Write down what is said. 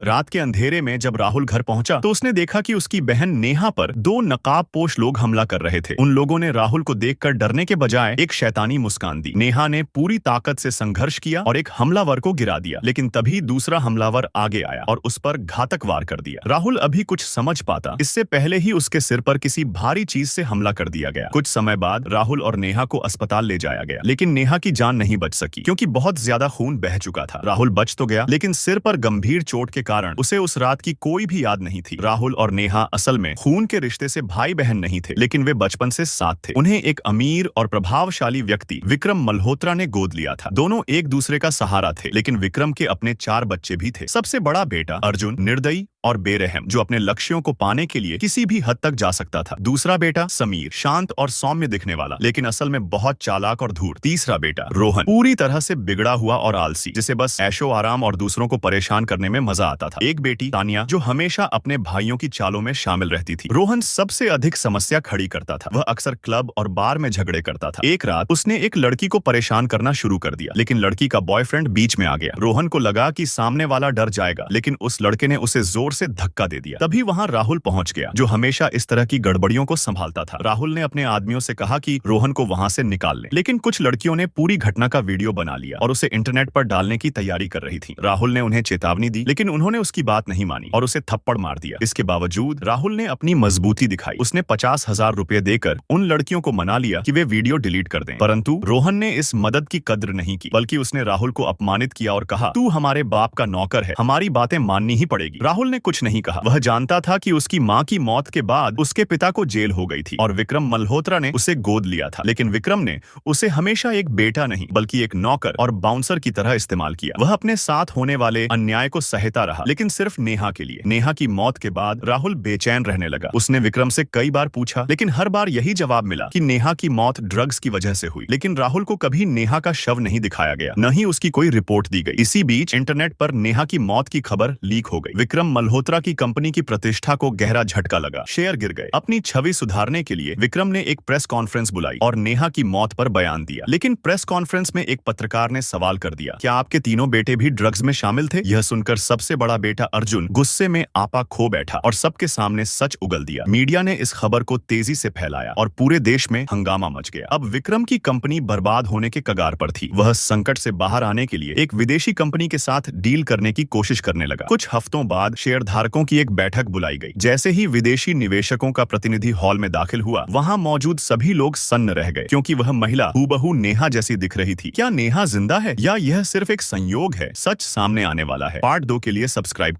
रात के अंधेरे में जब राहुल घर पहुंचा तो उसने देखा कि उसकी बहन नेहा पर दो नकाबपोश लोग हमला कर रहे थे। उन लोगों ने राहुल को देखकर डरने के बजाय एक शैतानी मुस्कान दी। नेहा ने पूरी ताकत से संघर्ष किया और एक हमलावर को गिरा दिया, लेकिन तभी दूसरा हमलावर आगे आया और उस पर घातक वार कर दिया। राहुल अभी कुछ समझ पाता इससे पहले ही उसके सिर पर किसी भारी चीज से हमला कर दिया गया। कुछ समय बाद राहुल और नेहा को अस्पताल ले जाया गया, लेकिन नेहा की जान नहीं बच सकी क्योंकि बहुत ज्यादा खून बह चुका था। राहुल बच तो गया, लेकिन सिर पर गंभीर चोट के कारण उसे उस रात की कोई भी याद नहीं थी। राहुल और नेहा असल में खून के रिश्ते से भाई बहन नहीं थे, लेकिन वे बचपन से साथ थे। उन्हें एक अमीर और प्रभावशाली व्यक्ति विक्रम मल्होत्रा ने गोद लिया था। दोनों एक दूसरे का सहारा थे, लेकिन विक्रम के अपने 4 बच्चे भी थे। सबसे बड़ा बेटा अर्जुन निर्दयी और बेरहम, जो अपने लक्ष्यों को पाने के लिए किसी भी हद तक जा सकता था। दूसरा बेटा समीर, शांत और सौम्य दिखने वाला, लेकिन असल में बहुत चालाक और धूर्त। तीसरा बेटा रोहन, पूरी तरह से बिगड़ा हुआ और आलसी, जिसे बस ऐशो आराम और दूसरों को परेशान करने में मजा आता था। एक बेटी तानिया, जो हमेशा अपने भाइयों की चालों में शामिल रहती थी। रोहन सबसे अधिक समस्या खड़ी करता था। वह अक्सर क्लब और बार में झगड़े करता था। एक रात उसने एक लड़की को परेशान करना शुरू कर दिया, लेकिन लड़की का बॉयफ्रेंड बीच में आ गया। रोहन को लगा कि सामने वाला डर जाएगा, लेकिन उस लड़के ने उसे जोर से धक्का दे दिया। तभी वहां राहुल पहुंच गया, जो हमेशा इस तरह की गड़बड़ियों को संभालता था। राहुल ने अपने आदमियों से कहा कि रोहन को वहां से निकाल लें, लेकिन कुछ लड़कियों ने पूरी घटना का वीडियो बना लिया और उसे इंटरनेट पर डालने की तैयारी कर रही थी। राहुल ने उन्हें चेतावनी दी, लेकिन उन्होंने उसकी बात नहीं मानी और उसे थप्पड़ मार दिया। इसके बावजूद राहुल ने अपनी मजबूती दिखाई। उसने 50,000 रुपए देकर उन लड़कियों को मना लिया कि वे वीडियो डिलीट कर दें। परंतु रोहन ने इस मदद की कद्र नहीं की, बल्कि उसने राहुल को अपमानित किया और कहा, तू हमारे बाप का नौकर है, हमारी बातें माननी ही पड़ेगी। राहुल ने कुछ नहीं कहा। वह जानता था कि उसकी मां की मौत के बाद उसके पिता को जेल हो गई थी और विक्रम मल्होत्रा ने उसे गोद लिया था, लेकिन विक्रम ने उसे हमेशा एक बेटा नहीं बल्कि एक नौकर और बाउंसर की तरह इस्तेमाल किया। वह अपने साथ होने वाले अन्याय को सहता रहा, लेकिन सिर्फ नेहा के लिए। नेहा की मौत के बाद राहुल बेचैन रहने लगा। उसने विक्रम से कई बार पूछा, लेकिन हर बार यही जवाब मिला कि नेहा की मौत ड्रग्स की वजह से हुई। लेकिन राहुल को कभी नेहा का शव नहीं दिखाया गया, न ही उसकी कोई रिपोर्ट दी गई। इसी बीच इंटरनेट पर नेहा की मौत की खबर लीक हो गई। विक्रम मल्होत्रा की कंपनी की प्रतिष्ठा को गहरा झटका लगा। शेयर गिर गए। अपनी छवि सुधारने के लिए विक्रम ने एक प्रेस कॉन्फ्रेंस बुलाई और नेहा की मौत पर बयान दिया। लेकिन प्रेस कॉन्फ्रेंस में एक पत्रकार ने सवाल कर दिया, क्या आपके तीनों बेटे भी ड्रग्स में शामिल थे? यह सुनकर सबसे बड़ा बेटा अर्जुन गुस्से में आपा खो बैठा और सबके सामने सच उगल दिया। मीडिया ने इस खबर को तेजी से फैलाया और पूरे देश में हंगामा मच गया। अब विक्रम की कंपनी बर्बाद होने के कगार पर थी। वह संकट से बाहर आने के लिए एक विदेशी कंपनी के साथ डील करने की कोशिश करने लगा। कुछ हफ्तों बाद शेयरधारकों की एक बैठक बुलाई गई। जैसे ही विदेशी निवेशकों का प्रतिनिधि हॉल में दाखिल हुआ, वहां मौजूद सभी लोग सन्न रह गए, क्योंकि वह महिला हूबहू नेहा जैसी दिख रही थी। क्या नेहा जिंदा है या यह सिर्फ एक संयोग है? सच सामने आने वाला है। पार्ट 2 के लिए सब्सक्राइब करें।